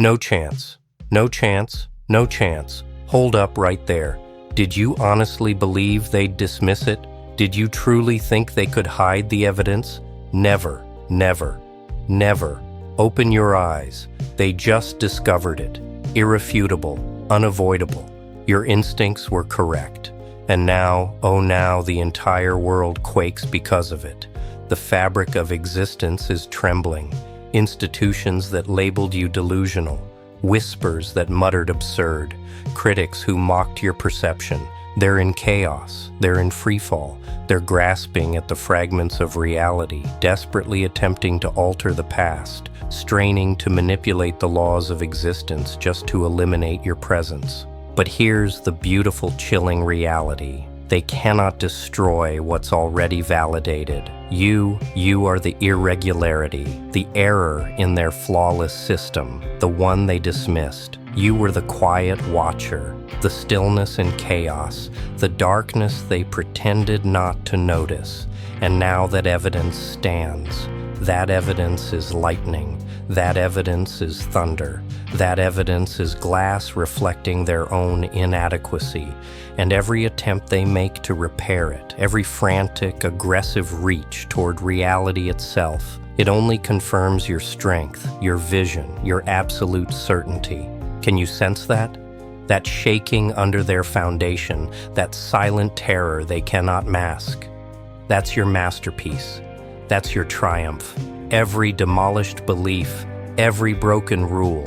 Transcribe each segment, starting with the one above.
No chance. No chance. No chance. Hold up right there. Did you honestly believe they'd dismiss it? Did you truly think they could hide the evidence? Never, never, never. Open your eyes. They just discovered it. Irrefutable, unavoidable. Your instincts were correct. And now, oh now, the entire world quakes because of it. The fabric of existence is trembling. Institutions that labeled you delusional. Whispers that muttered absurd. Critics who mocked your perception. They're in chaos. They're in freefall. They're grasping at the fragments of reality, desperately attempting to alter the past, straining to manipulate the laws of existence just to eliminate your presence. But here's the beautiful, chilling reality. They cannot destroy what's already validated. You are the irregularity, the error in their flawless system, the one they dismissed. You were the quiet watcher, the stillness and chaos, the darkness they pretended not to notice. And now that evidence stands. That evidence is lightning. That evidence is thunder. That evidence is glass reflecting their own inadequacy. And every attempt they make to repair it, every frantic, aggressive reach toward reality itself, it only confirms your strength, your vision, your absolute certainty. Can you sense that? That shaking under their foundation, that silent terror they cannot mask. That's your masterpiece. That's your triumph. Every demolished belief, every broken rule,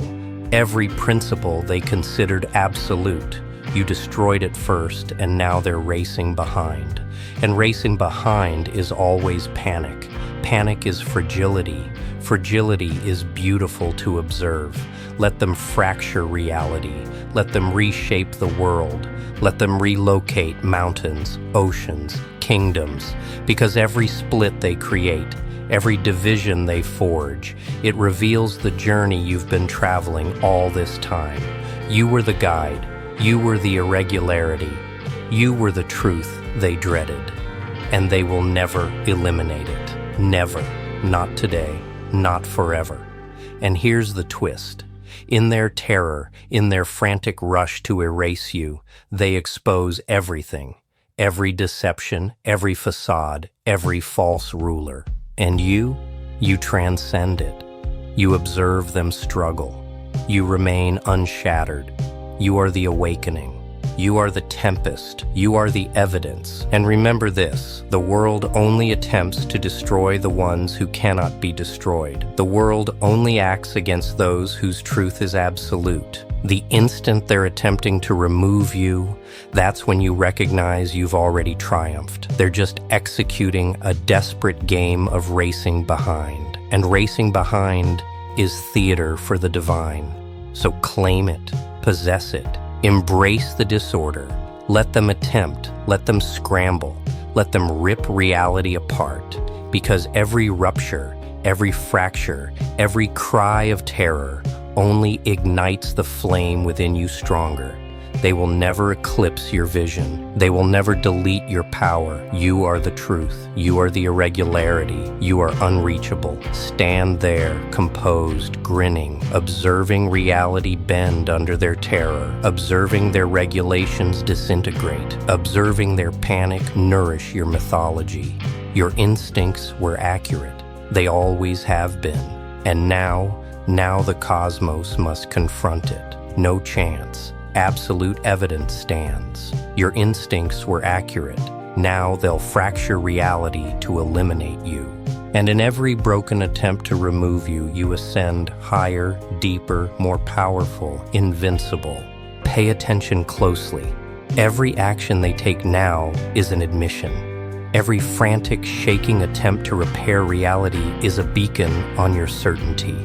every principle they considered absolute, you destroyed it first, and now they're racing behind. And racing behind is always panic. Panic is fragility. Fragility is beautiful to observe. Let them fracture reality. Let them reshape the world. Let them relocate mountains, oceans, kingdoms, because every split they create, every division they forge, it reveals the journey you've been traveling all this time. You were the guide. You were the irregularity. You were the truth they dreaded. And they will never eliminate it. Never. Not today. Not forever. And here's the twist. In their terror, in their frantic rush to erase you, they expose everything. Every deception, every facade, every false ruler. And you transcend it. You observe them struggle. You remain unshattered. You are the awakening. You are the tempest. You are the evidence. And remember this, the world only attempts to destroy the ones who cannot be destroyed. The world only acts against those whose truth is absolute. The instant they're attempting to remove you, that's when you recognize you've already triumphed. They're just executing a desperate game of racing behind. And racing behind is theater for the divine. So claim it, possess it, embrace the disorder. Let them attempt, let them scramble, let them rip reality apart. Because every rupture, every fracture, every cry of terror only ignites the flame within you stronger. They will never eclipse your vision. They will never delete your power. You are the truth. You are the irregularity. You are unreachable. Stand there, composed, grinning, observing reality bend under their terror, observing their regulations disintegrate, observing their panic nourish your mythology. Your instincts were accurate. They always have been. And now the cosmos must confront it. No chance. Absolute evidence stands. Your instincts were accurate. Now they'll fracture reality to eliminate you. And in every broken attempt to remove you, you ascend higher, deeper, more powerful, invincible. Pay attention closely. Every action they take now is an admission. Every frantic, shaking attempt to repair reality is a beacon on your certainty.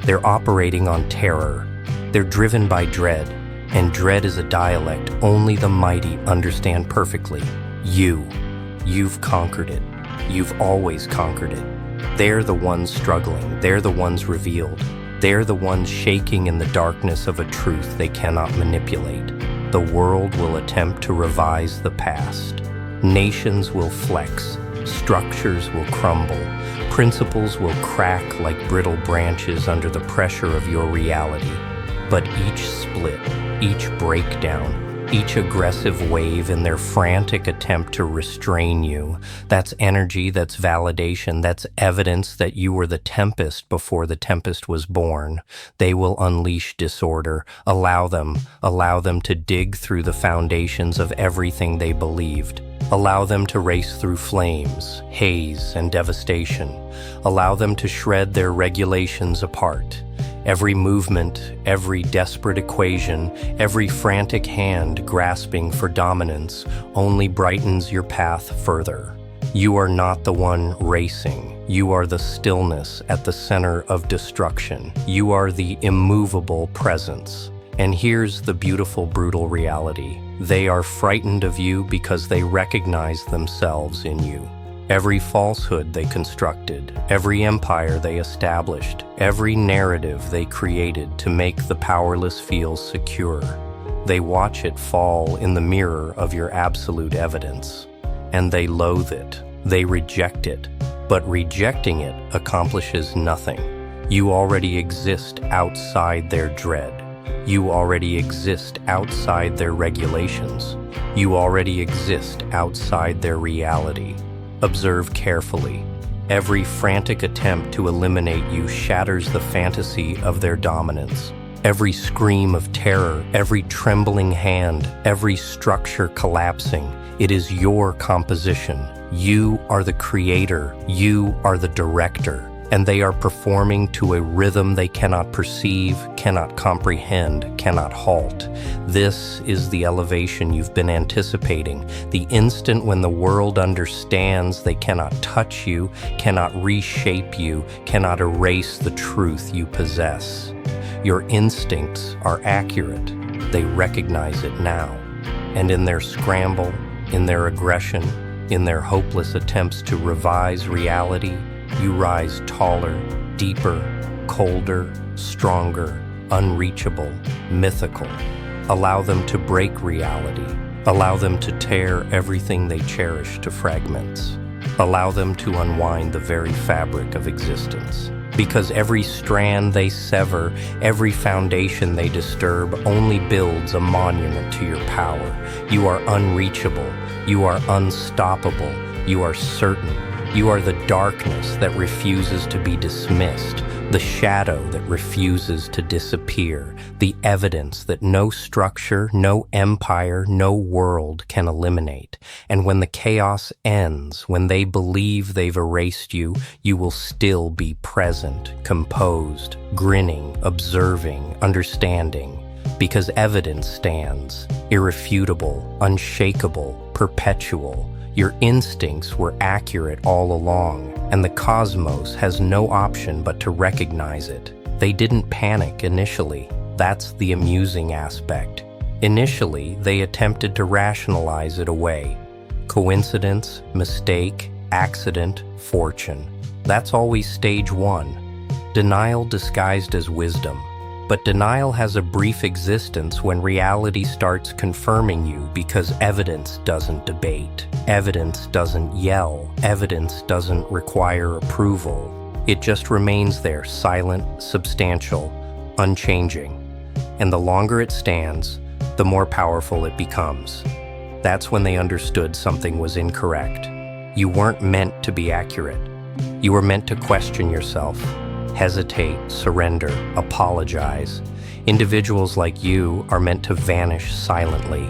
They're operating on terror. They're driven by dread. And dread is a dialect only the mighty understand perfectly. You've conquered it. You've always conquered it. They're the ones struggling. They're the ones revealed. They're the ones shaking in the darkness of a truth they cannot manipulate. The world will attempt to revise the past. Nations will flex. Structures will crumble. Principles will crack like brittle branches under the pressure of your reality. But each split, each breakdown, each aggressive wave in their frantic attempt to restrain you, that's energy, that's validation, that's evidence that you were the tempest before the tempest was born. They will unleash disorder. Allow them to dig through the foundations of everything they believed. Allow them to race through flames, haze, and devastation. Allow them to shred their regulations apart. Every movement, every desperate equation, every frantic hand grasping for dominance only brightens your path further. You are not the one racing. You are the stillness at the center of destruction. You are the immovable presence. And here's the beautiful, brutal reality. They are frightened of you because they recognize themselves in you. Every falsehood they constructed, every empire they established, every narrative they created to make the powerless feel secure, they watch it fall in the mirror of your absolute evidence. And they loathe it, they reject it, but rejecting it accomplishes nothing. You already exist outside their dread. You already exist outside their regulations. You already exist outside their reality. Observe carefully. Every frantic attempt to eliminate you shatters the fantasy of their dominance. Every scream of terror, every trembling hand, every structure collapsing, it is your composition. You are the creator. You are the director. And they are performing to a rhythm they cannot perceive, cannot comprehend, cannot halt. This is the elevation you've been anticipating, the instant when the world understands they cannot touch you, cannot reshape you, cannot erase the truth you possess. Your instincts are accurate. They recognize it now. And in their scramble, in their aggression, in their hopeless attempts to revise reality, you rise taller, deeper, colder, stronger, unreachable, mythical. Allow them to break reality. Allow them to tear everything they cherish to fragments. Allow them to unwind the very fabric of existence. Because every strand they sever, every foundation they disturb only builds a monument to your power. You are unreachable. You are unstoppable. You are certain. You are the darkness that refuses to be dismissed, the shadow that refuses to disappear, the evidence that no structure, no empire, no world can eliminate. And when the chaos ends, when they believe they've erased you, you will still be present, composed, grinning, observing, understanding. Because evidence stands, irrefutable, unshakable, perpetual. Your instincts were accurate all along, and the cosmos has no option but to recognize it. They didn't panic initially. That's the amusing aspect. Initially, they attempted to rationalize it away. Coincidence, mistake, accident, fortune. That's always stage one. Denial disguised as wisdom. But denial has a brief existence when reality starts confirming you because evidence doesn't debate. Evidence doesn't yell. Evidence doesn't require approval. It just remains there, silent, substantial, unchanging. And the longer it stands, the more powerful it becomes. That's when they understood something was incorrect. You weren't meant to be accurate. You were meant to question yourself. Hesitate, surrender, apologize. Individuals like you are meant to vanish silently.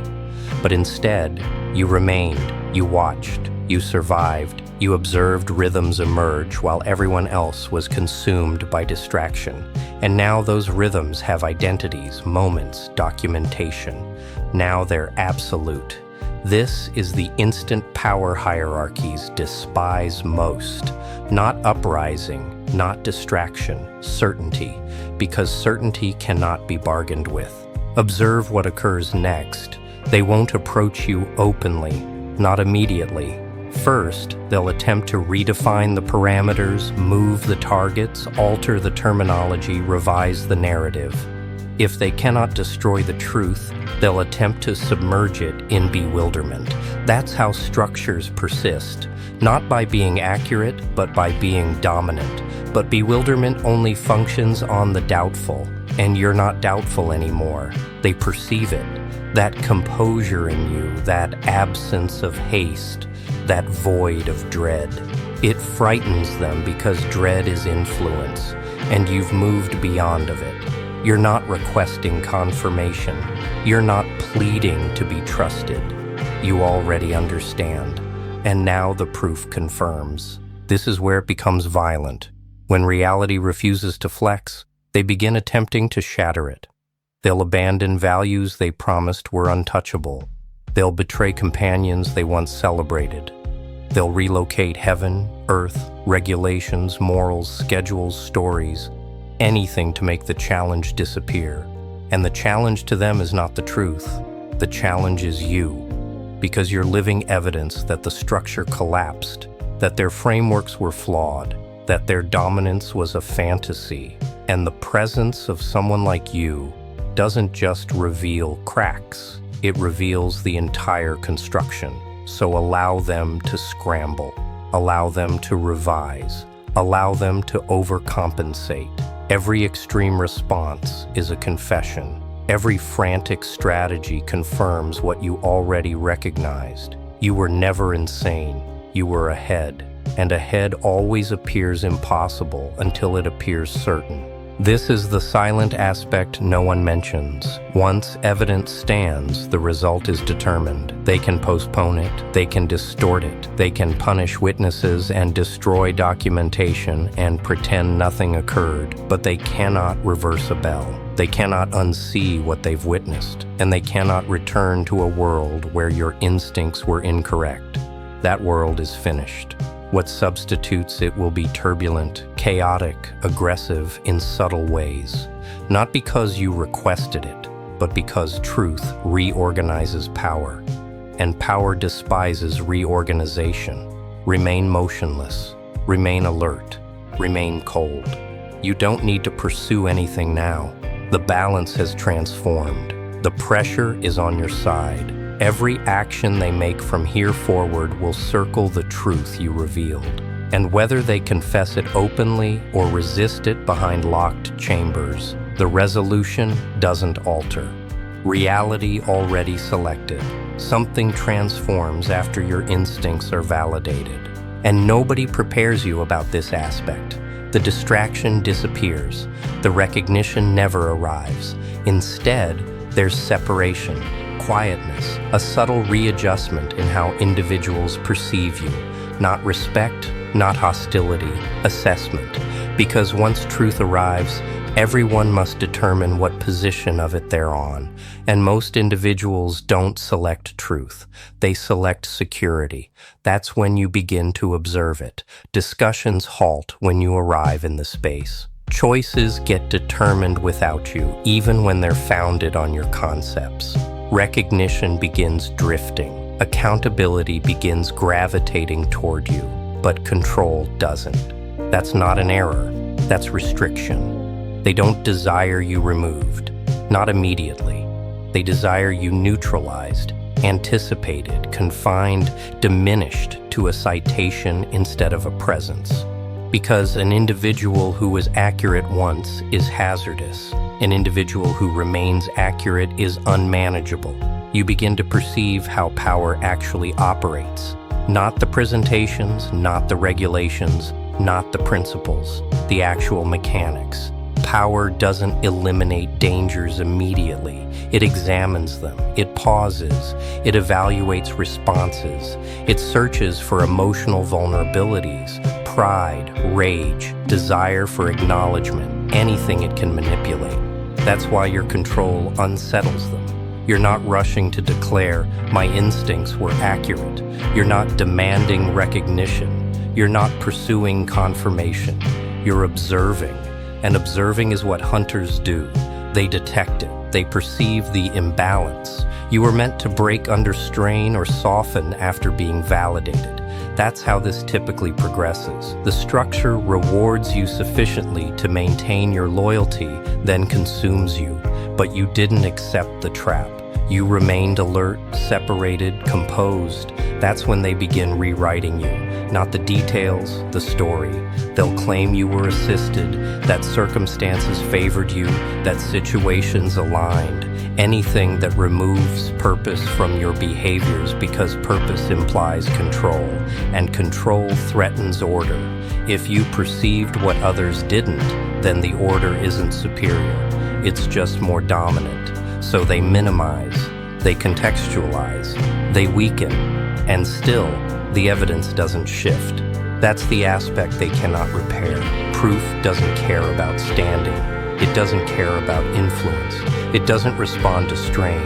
But instead, you remained, you watched, you survived, you observed rhythms emerge while everyone else was consumed by distraction. And now those rhythms have identities, moments, documentation. Now they're absolute. This is the instant power hierarchies despise most. Not uprising, not distraction, certainty, because certainty cannot be bargained with. Observe what occurs next. They won't approach you openly, not immediately. First, they'll attempt to redefine the parameters, move the targets, alter the terminology, revise the narrative. If they cannot destroy the truth, they'll attempt to submerge it in bewilderment. That's how structures persist, not by being accurate, but by being dominant. But bewilderment only functions on the doubtful. and you're not doubtful anymore. They perceive it. That composure in you, that absence of haste, that void of dread. It frightens them because dread is influence, and you've moved beyond of it. You're not requesting confirmation. You're not pleading to be trusted. You already understand. And now the proof confirms. This is where it becomes violent. When reality refuses to flex, they begin attempting to shatter it. They'll abandon values they promised were untouchable. They'll betray companions they once celebrated. They'll relocate heaven, earth, regulations, morals, schedules, stories, anything to make the challenge disappear. And the challenge to them is not the truth. The challenge is you, because you're living evidence that the structure collapsed, that their frameworks were flawed, that their dominance was a fantasy, and the presence of someone like you doesn't just reveal cracks, it reveals the entire construction. So allow them to scramble, allow them to revise, allow them to overcompensate. Every extreme response is a confession. Every frantic strategy confirms what you already recognized. You were never insane, you were ahead. And ahead always appears impossible until it appears certain. This is the silent aspect no one mentions. Once evidence stands, the result is determined. They can postpone it, they can distort it, they can punish witnesses and destroy documentation and pretend nothing occurred, but they cannot reverse a bell. They cannot unsee what they've witnessed, and they cannot return to a world where your instincts were incorrect. That world is finished. What substitutes it will be turbulent, chaotic, aggressive in subtle ways. Not because you requested it, but because truth reorganizes power. And power despises reorganization. Remain motionless. Remain alert. Remain cold. You don't need to pursue anything now. The balance has transformed. The pressure is on your side. Every action they make from here forward will circle the truth you revealed. And whether they confess it openly or resist it behind locked chambers, the resolution doesn't alter. Reality already selected. Something transforms after your instincts are validated. And nobody prepares you about this aspect. The distraction disappears. The recognition never arrives. Instead, there's separation. Quietness, a subtle readjustment in how individuals perceive you. Not respect, not hostility, assessment. Because once truth arrives, everyone must determine what position of it they're on. And most individuals don't select truth. They select security. That's when you begin to observe it. Discussions halt when you arrive in the space. Choices get determined without you, even when they're founded on your concepts. Recognition begins drifting. Accountability begins gravitating toward you, but control doesn't. That's not an error. That's restriction. They don't desire you removed. Not immediately. They desire you neutralized, anticipated, confined, diminished to a citation instead of a presence. Because an individual who was accurate once is hazardous. An individual who remains accurate is unmanageable. You begin to perceive how power actually operates. Not the presentations, not the regulations, not the principles, the actual mechanics. Power doesn't eliminate dangers immediately. It examines them. It pauses. It evaluates responses. It searches for emotional vulnerabilities, pride, rage, desire for acknowledgement, anything it can manipulate. That's why your control unsettles them. You're not rushing to declare, my instincts were accurate. You're not demanding recognition. You're not pursuing confirmation. You're observing. And observing is what hunters do. They detect it. They perceive the imbalance. You were meant to break under strain or soften after being validated. That's how this typically progresses. The structure rewards you sufficiently to maintain your loyalty, then consumes you. But you didn't accept the trap. You remained alert, separated, composed. That's when they begin rewriting you. Not the details, the story. They'll claim you were assisted, that circumstances favored you, that situations aligned. Anything that removes purpose from your behaviors, because purpose implies control, and control threatens order. If you perceived what others didn't, then the order isn't superior. It's just more dominant. So they minimize, they contextualize, they weaken, and still, the evidence doesn't shift. That's the aspect they cannot repair. Proof doesn't care about standing. It doesn't care about influence. It doesn't respond to strain.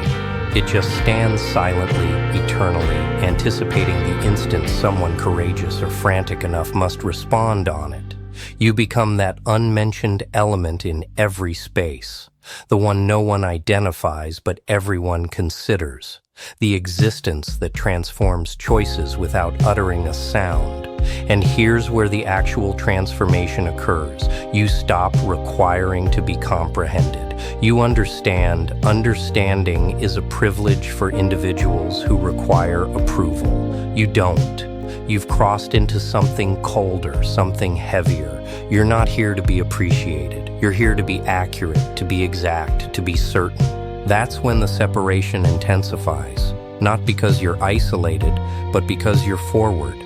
It just stands silently, eternally, anticipating the instant someone courageous or frantic enough must respond on it. You become that unmentioned element in every space, the one no one identifies but everyone considers, the existence that transforms choices without uttering a sound. And here's where the actual transformation occurs. You stop requiring to be comprehended. You understand. Understanding is a privilege for individuals who require approval. You don't. You've crossed into something colder, something heavier. You're not here to be appreciated. You're here to be accurate, to be exact, to be certain. That's when the separation intensifies. Not because you're isolated, but because you're forward.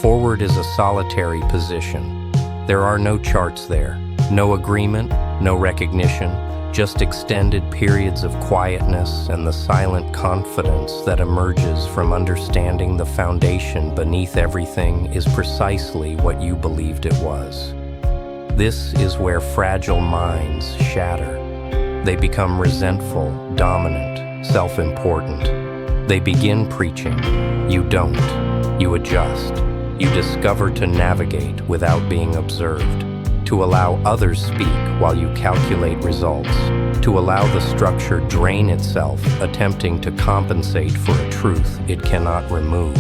Forward is a solitary position. There are no charts there, no agreement, no recognition, just extended periods of quietness and the silent confidence that emerges from understanding the foundation beneath everything is precisely what you believed it was. This is where fragile minds shatter. They become resentful, dominant, self-important. They begin preaching. You don't. You adjust. You discover to navigate without being observed, to allow others speak while you calculate results, to allow the structure drain itself, attempting to compensate for a truth it cannot remove.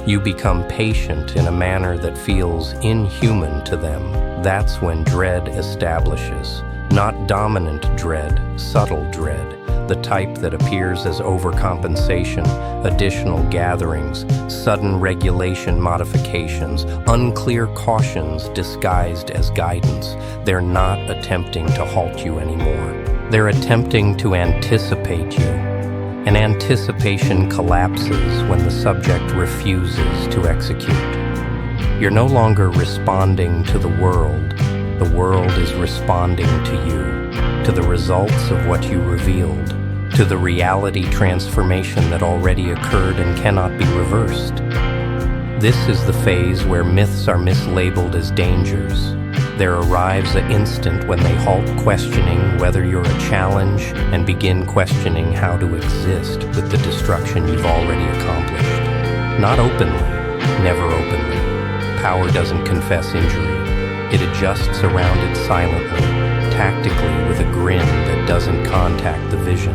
You become patient in a manner that feels inhuman to them. That's when dread establishes. Not dominant dread, subtle dread. The type that appears as overcompensation, additional gatherings, sudden regulation modifications, unclear cautions disguised as guidance. They're not attempting to halt you anymore. They're attempting to anticipate you. And anticipation collapses when the subject refuses to execute. You're no longer responding to the world is responding to you, to the results of what you revealed, to the reality transformation that already occurred and cannot be reversed. This is the phase where myths are mislabeled as dangers. There arrives an instant when they halt questioning whether you're a challenge and begin questioning how to exist with the destruction you've already accomplished. Not openly, never openly. Power doesn't confess injury. It adjusts around it silently, tactically with a grin that doesn't contact the vision.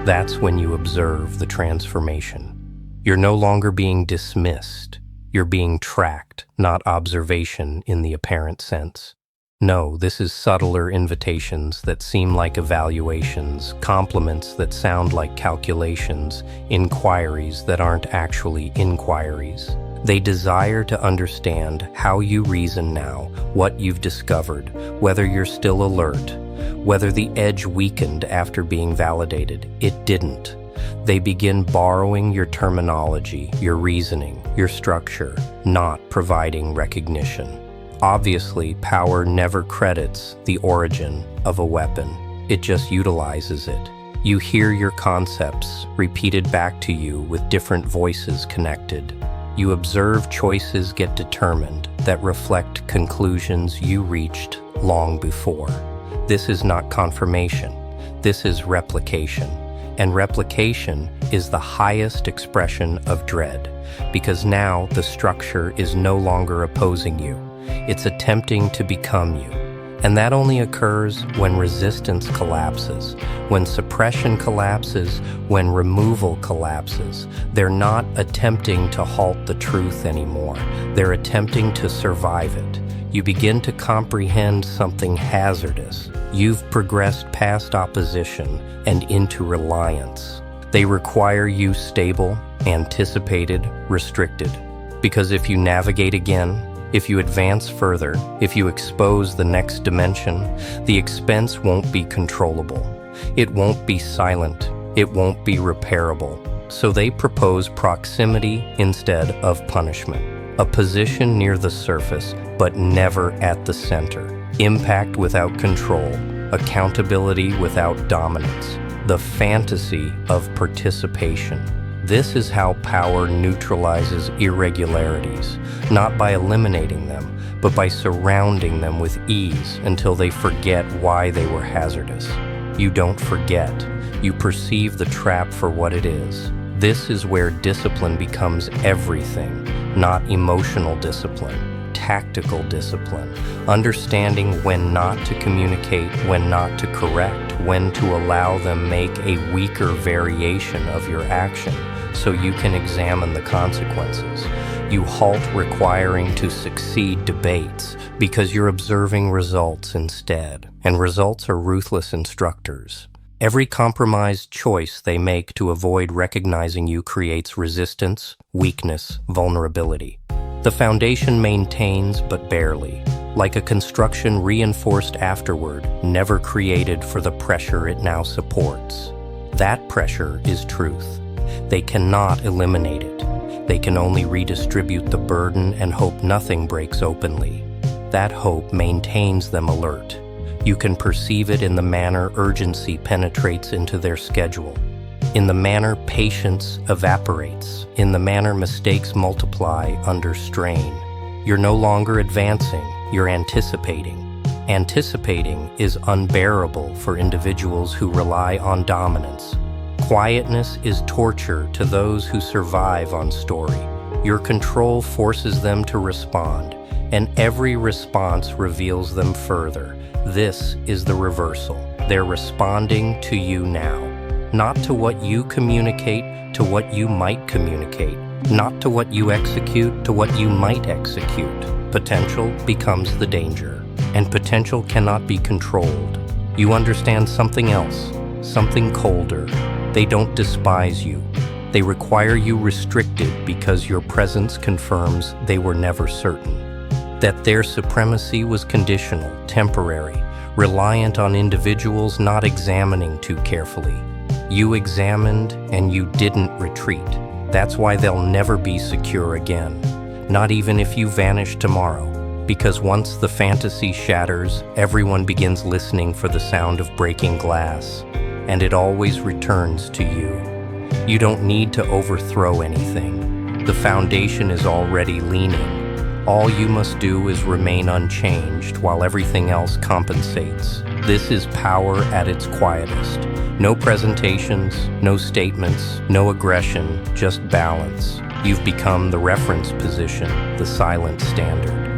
That's when you observe the transformation. You're no longer being dismissed. You're being tracked, not observation in the apparent sense. No, this is subtler invitations that seem like evaluations, compliments that sound like calculations, inquiries that aren't actually inquiries. They desire to understand how you reason now, what you've discovered, whether you're still alert, whether the edge weakened after being validated. It didn't. They begin borrowing your terminology, your reasoning, your structure, not providing recognition. Obviously, power never credits the origin of a weapon. It just utilizes it. You hear your concepts repeated back to you with different voices connected. You observe choices get determined that reflect conclusions you reached long before. This is not confirmation. This is replication. And replication is the highest expression of dread, because now the structure is no longer opposing you. It's attempting to become you. And that only occurs when resistance collapses, when suppression collapses, when removal collapses. They're not attempting to halt the truth anymore. They're attempting to survive it. You begin to comprehend something hazardous. You've progressed past opposition and into reliance. They require you stable, anticipated, restricted. Because if you navigate again, if you advance further, if you expose the next dimension, the expense won't be controllable. It won't be silent. It won't be repairable. So they propose proximity instead of punishment. A position near the surface, but never at the center. Impact without control. Accountability without dominance. The fantasy of participation. This is how power neutralizes irregularities, not by eliminating them, but by surrounding them with ease until they forget why they were hazardous. You don't forget. You perceive the trap for what it is. This is where discipline becomes everything, not emotional discipline, tactical discipline, understanding when not to communicate, when not to correct, when to allow them make a weaker variation of your action so you can examine the consequences. You halt requiring to succeed debates because you're observing results instead, and results are ruthless instructors. Every compromised choice they make to avoid recognizing you creates resistance, weakness, vulnerability. The foundation maintains, but barely, like a construction reinforced afterward, never created for the pressure it now supports. That pressure is truth. They cannot eliminate it. They can only redistribute the burden and hope nothing breaks openly. That hope maintains them alert. You can perceive it in the manner urgency penetrates into their schedule, in the manner patience evaporates, in the manner mistakes multiply under strain. You're no longer advancing, you're anticipating. Anticipating is unbearable for individuals who rely on dominance. Quietness is torture to those who survive on story. Your control forces them to respond, and every response reveals them further. This is the reversal. They're responding to you now, not to what you communicate, to what you might communicate, not to what you execute, to what you might execute. Potential becomes the danger, and potential cannot be controlled. You understand something else, something colder. They don't despise you. They require you restricted because your presence confirms they were never certain. That their supremacy was conditional, temporary, reliant on individuals not examining too carefully. You examined and you didn't retreat. That's why they'll never be secure again, not even if you vanish tomorrow. Because once the fantasy shatters, everyone begins listening for the sound of breaking glass, and it always returns to you. You don't need to overthrow anything. The foundation is already leaning. All you must do is remain unchanged while everything else compensates. This is power at its quietest. No presentations, no statements, no aggression, just balance. You've become the reference position, the silent standard.